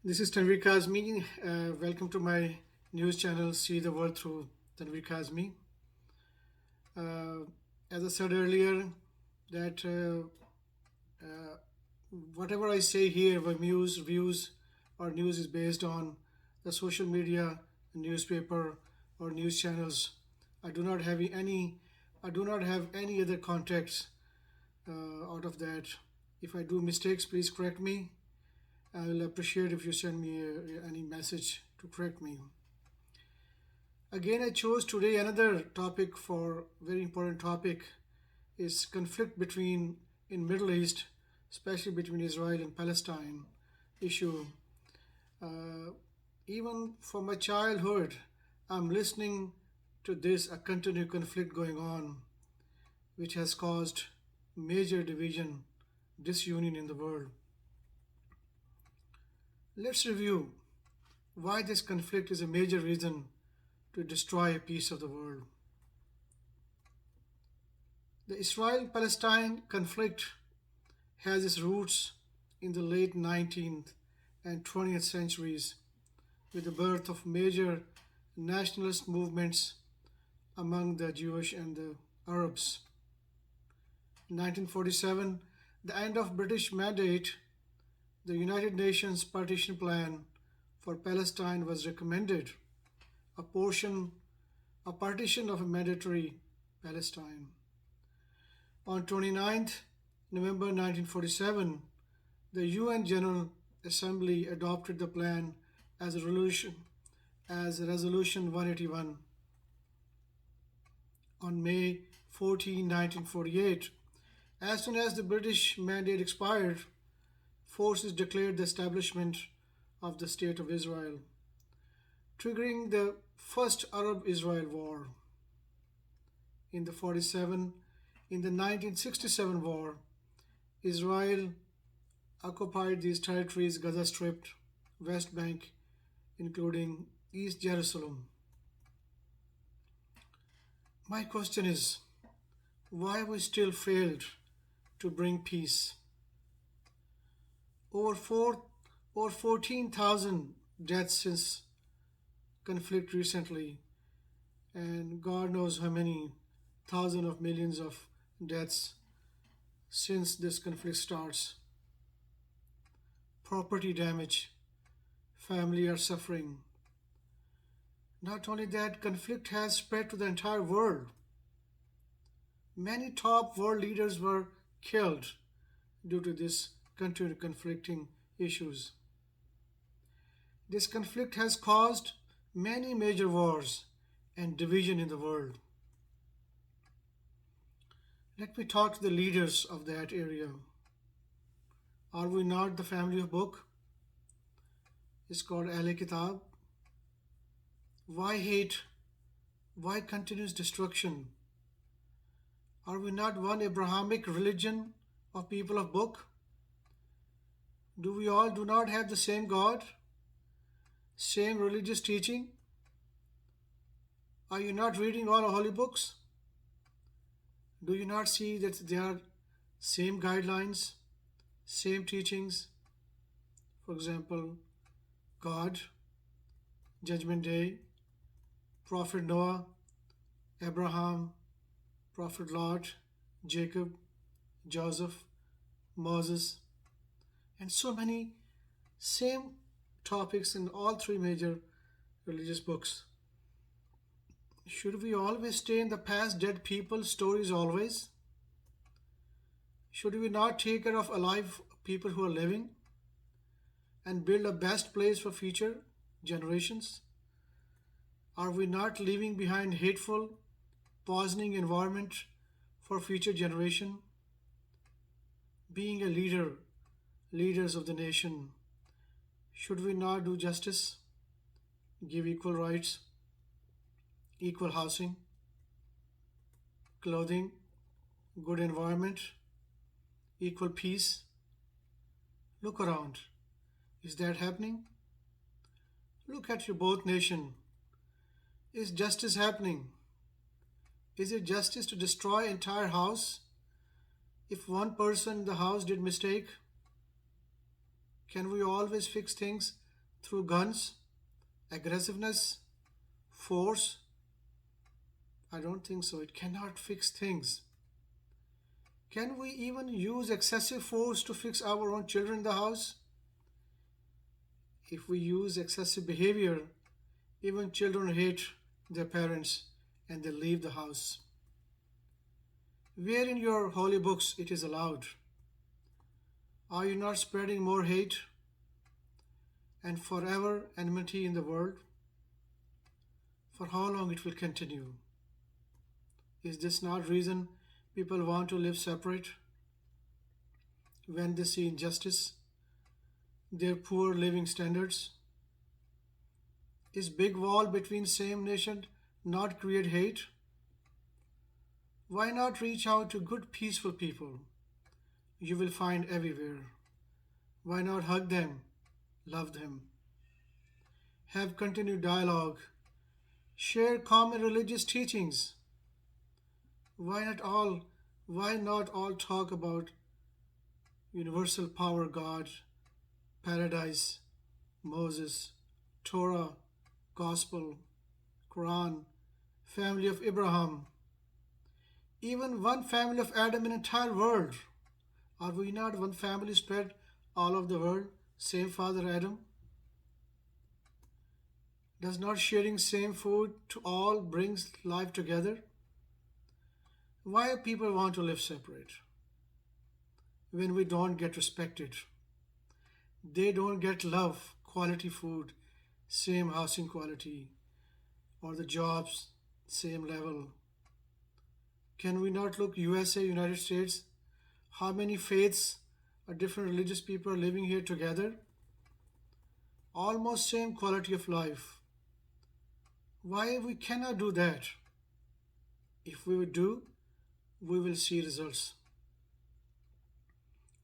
This is Tanvir Kazmi. Welcome to my news channel, See the World Through Tanvir Kazmi. Uh, as I said earlier, that whatever I say here, my views, or news is based on the social media, newspaper, or news channels. I do not have any. I do not have any other contacts out of that. If I do mistakes, please correct me. I will appreciate if you send me any message to correct me. Again, I chose today another topic for very important topic is conflict between in Middle East, especially between Israel and Palestine issue. Uh, Even from my childhood, I'm listening to this a continued conflict going on, which has caused major division, disunion in the world. Let's review why this conflict is a major reason to destroy a piece of the world. The Israel Palestine conflict has its roots in the late 19th and 20th centuries with the birth of major nationalist movements among the Jewish and the Arabs. In 1947, the end of British mandate, the United Nations partition plan for Palestine was recommended, a portion a partition of a mandatory Palestine. On 29th November 1947, the UN General Assembly adopted the plan as a Resolution 181. On May 14, 1948, as soon as the British mandate expired, forces declared the establishment of the State of Israel, triggering the First Arab-Israel War. In the 1967 war, Israel occupied these territories: Gaza Strip, West Bank, including East Jerusalem. My question is, why we still failed to bring peace? Over 14,000 deaths since conflict recently, and God knows how many thousands of millions of deaths since this conflict starts. Property damage, family are suffering. Not only that, conflict has spread to the entire world. Many top world leaders were killed due to this continued conflicting issues. This conflict has caused many major wars and division in the world. Let me talk to the leaders of that area. Are we not the family of book? It's called Ahle Kitab. Why hate? Why continuous destruction? Are we not one Abrahamic religion of people of book? Do we all do not have the same God? Same religious teaching? Are you not reading all holy books? Do you not see that they are same guidelines, same teachings? For example, God, Judgment Day, Prophet Noah, Abraham, Prophet Lot, Jacob, Joseph, Moses, and so many same topics in all three major religious books. Should we always stay in the past dead people stories always? Should we not take care of alive people who are living and build a best place for future generations? Are we not leaving behind hateful, poisoning environment for future generation? Being a leaders of the nation, should we not do justice, give equal rights, equal housing, clothing, good environment, equal peace? Look around. Is that happening? Look at your both nation. Is justice happening? Is it justice to destroy entire house if one person in the house did mistake? Can we always fix things through guns, aggressiveness, force? I don't think so. It cannot fix things. Can we even use excessive force to fix our own children in the house? If we use excessive behavior, even children hate their parents and they leave the house. Where in your holy books it is allowed? Are you not spreading more hate and forever enmity in the world? For how long it will continue? Is this not reason people want to live separate? When they see injustice, their poor living standards? Is big wall between same nation not create hate? Why not reach out to good peaceful people you will find everywhere? Why not hug them, love them, have continued dialogue, share common religious teachings? Why not all why not all talk about universal power God, paradise, Moses, Torah, Gospel, Quran, family of Abraham, even one family of Adam in entire world? Are we not one family spread all over the world? Same father Adam? Does not sharing same food to all brings life together? Why people want to live separate? When we don't get respected, they don't get love, quality food, same housing quality, or the jobs, same level. Can we not look USA, United States? How many faiths or different religious people are living here together? Almost same quality of life. Why we cannot do that? If we would do, we will see results.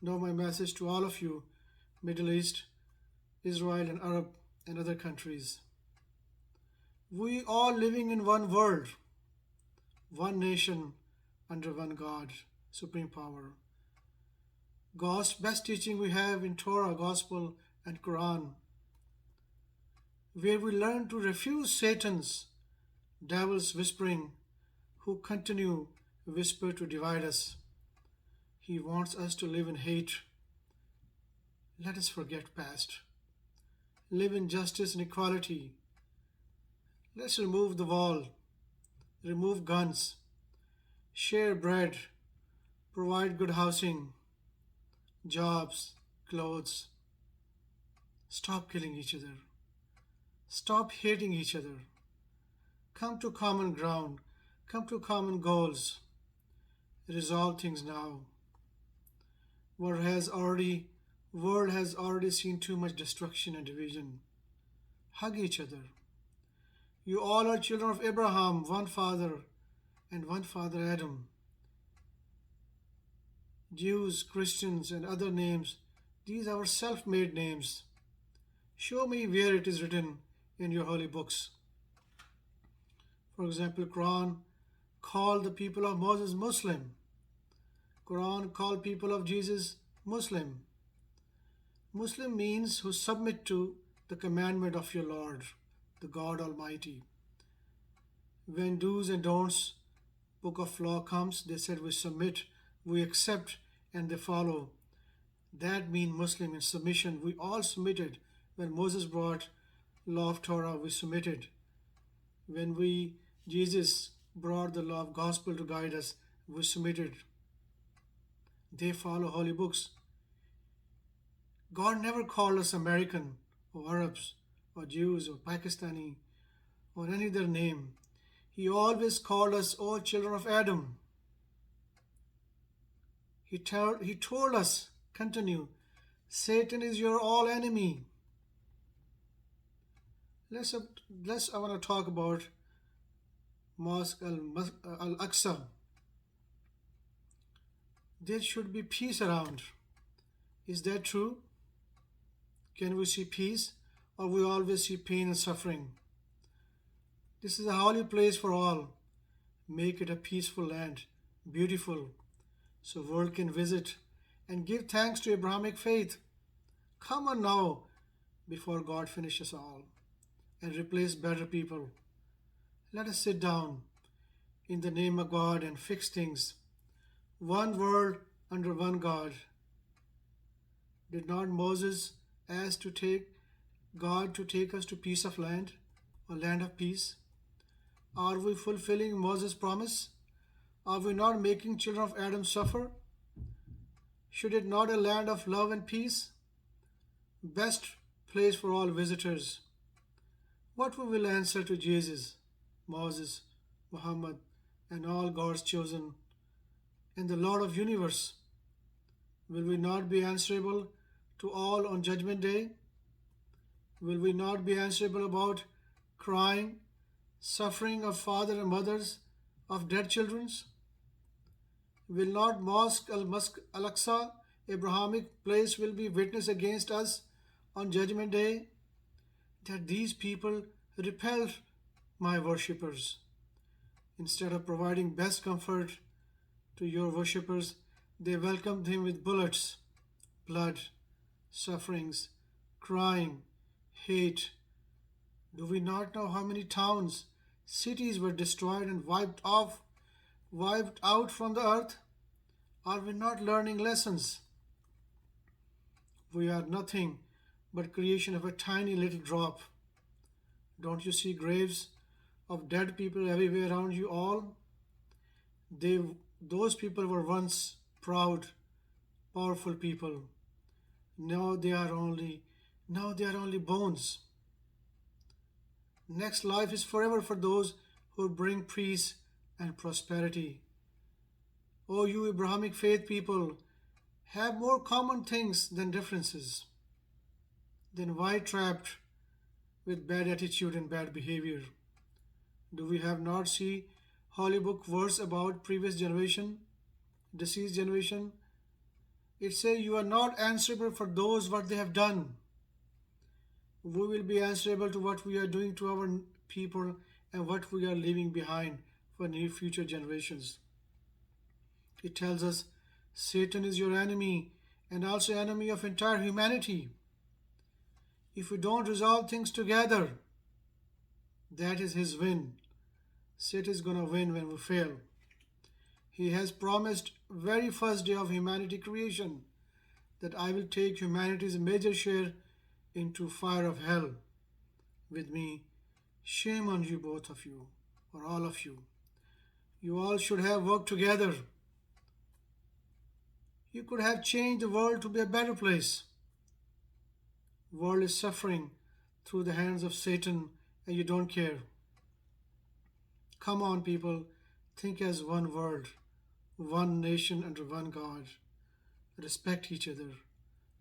Now my message to all of you, Middle East, Israel and Arab and other countries. We all living in one world, one nation under one God, supreme power. God's best teaching we have in Torah, Gospel and Quran, where we learn to refuse Satan's, devil's whispering, who continue whisper to divide us. He wants us to live in hate. Let us forget past. Live in justice and equality. Let's remove the wall, remove guns, share bread, provide good housing, jobs, clothes. Stop killing each other. Stop hating each other. Come to common ground. Come to common goals. Resolve things now. World has already seen too much destruction and division. Hug each other. You all are children of Abraham, one father, and one father Adam. Jews, Christians, and other names, these are our self-made names. Show me where it is written in your holy books. For example, Quran called the people of Moses Muslim. Quran called people of Jesus Muslim. Muslim means who submit to the commandment of your Lord, the God Almighty. When do's and don'ts book of law comes, they said we submit, we accept, and they follow. That means Muslim in submission. We all submitted. When Moses brought law of Torah, we submitted. When Jesus brought the law of gospel to guide us, we submitted. They follow holy books. God never called us American or Arabs or Jews or Pakistani or any other name. He always called us all children of Adam. He told us, continue, Satan is your all enemy. I want to talk about Mosque Al-Aqsa. There should be peace around. Is that true? Can we see peace, or we always see pain and suffering? This is a holy place for all. Make it a peaceful land, beautiful, so world can visit and give thanks to Abrahamic faith. Come on now, before God finishes all and replace better people. Let us sit down in the name of God and fix things. One world under one God. Did not Moses ask to take God to take us to peace of land or land of peace? Are we fulfilling Moses' promise? Are we not making children of Adam suffer? Should it not a land of love and peace? Best place for all visitors. What we will answer to Jesus, Moses, Muhammad, and all God's chosen, and the Lord of universe? Will we not be answerable to all on Judgment Day? Will we not be answerable about crying, suffering of fathers and mothers of dead children? Will not Mosque Al-Aqsa, Abrahamic place, will be witness against us on Judgment Day that these people repelled my worshippers? Instead of providing best comfort to your worshippers, they welcomed him with bullets, blood, sufferings, crying, hate. Do we not know how many towns, cities were destroyed and wiped out from the earth? Are we not learning lessons? We are nothing but creation of a tiny little drop. Don't you see graves of dead people everywhere around you all? They, those people were once proud, powerful people. Now they are only bones. Next life is forever for those who bring peace and prosperity. O you Abrahamic faith people, have more common things than differences. Then why trapped with bad attitude and bad behavior? Do we have not see Holy Book verse about previous generation, deceased generation? It says you are not answerable for those what they have done. We will be answerable to what we are doing to our people and what we are leaving behind for near future generations. It tells us Satan is your enemy and also enemy of entire humanity. If we don't resolve things together, that is his win. Satan is gonna win when we fail. He has promised very first day of humanity creation that I will take humanity's major share into fire of hell with me. Shame on you, both of you, or all of you. You all should have worked together. You could have changed the world to be a better place. World is suffering through the hands of Satan and you don't care. Come on, people, think as one world, one nation under one God. Respect each other,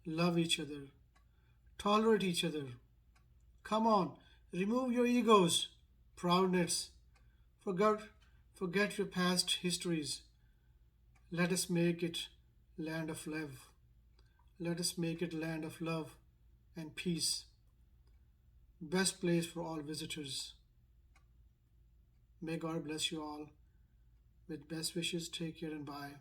love each other, tolerate each other. Come on, remove your egos, proudness. Forget your past histories. Let us make it land of love. Let us make it land of love and peace. Best place for all visitors. May God bless you all. With best wishes, take care and bye.